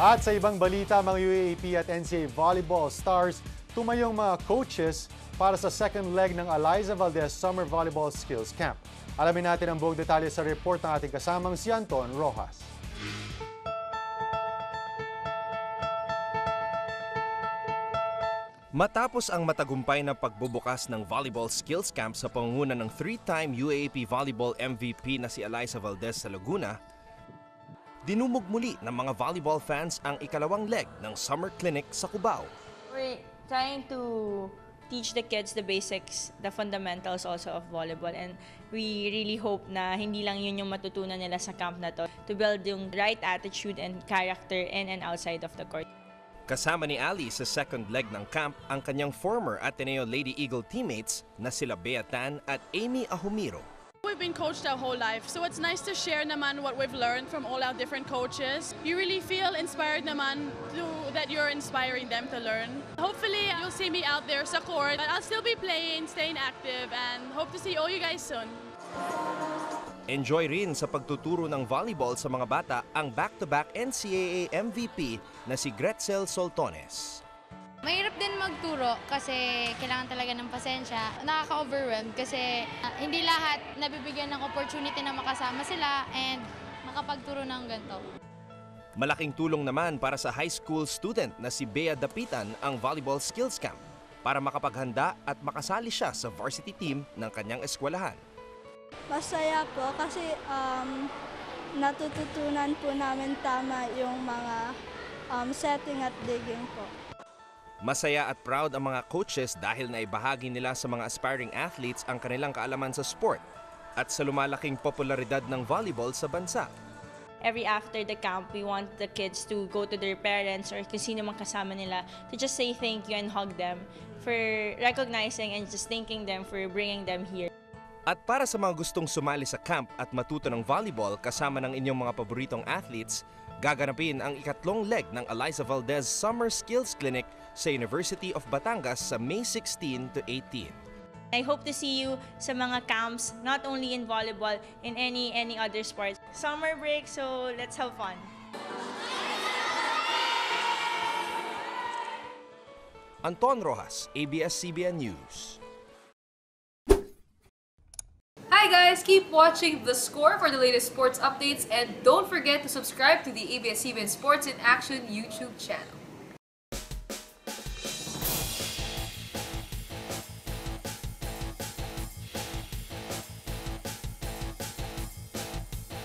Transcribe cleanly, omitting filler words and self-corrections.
At sa ibang balita, mga UAAP at NCAA volleyball stars tumayong mga coaches para sa second leg ng Eliza Valdez Summer Volleyball Skills Camp. Alamin natin ang buong detalye sa report ng ating kasamang si Anton Rojas. Matapos ang matagumpay na pagbubukas ng Volleyball Skills Camp sa pangunguna ng 3-time UAAP Volleyball MVP na si Eliza Valdez sa Laguna, dinumog muli ng mga volleyball fans ang ikalawang leg ng Summer Clinic sa Cubao. We're trying to teach the kids the basics, the fundamentals also of volleyball, and we really hope na hindi lang yun yung matutunan nila sa camp na to build yung right attitude and character in and outside of the court. Kasama ni Ali sa second leg ng camp ang kanyang former Ateneo Lady Eagle teammates na sila Bea Tan at Amy Ahumiro. We've been coached our whole life, so it's nice to share naman what we've learned from all our different coaches. You really feel inspired naman that you're inspiring them to learn. Hopefully, you'll see me out there sa court. I'll still be playing, staying active, and hope to see all you guys soon. Enjoy rin sa pagtuturo ng volleyball sa mga bata ang back-to-back NCAA MVP na si Gretzel Soltones. Mahirap din magturo kasi kailangan talaga ng pasensya. Nakaka-overwhelm kasi hindi lahat nabibigyan ng opportunity na makasama sila and makapagturo ng ganito. Malaking tulong naman para sa high school student na si Bea Dapitan ang Volleyball Skills Camp para makapaghanda at makasali siya sa varsity team ng kanyang eskwelahan. Masaya po kasi natututunan po namin tama yung mga setting at digging po. Masaya at proud ang mga coaches dahil naibahagi nila sa mga aspiring athletes ang kanilang kaalaman sa sport at sa lumalaking popularidad ng volleyball sa bansa. Every after the camp, we want the kids to go to their parents or kung sino man kasama nila to just say thank you and hug them for recognizing and just thanking them for bringing them here. At para sa mga gustong sumali sa camp at matuto ng volleyball kasama ng inyong mga paboritong athletes, gaganapin ang ikatlong leg ng Eliza Valdez Summer Skills Clinic sa University of Batangas sa May 16 to 18. I hope to see you sa mga camps, not only in volleyball, in any other sports. Summer break, so let's have fun. Anton Rojas, ABS-CBN News. Hi guys, keep watching The Score for the latest sports updates and don't forget to subscribe to the ABS-CBN Sports in Action YouTube channel.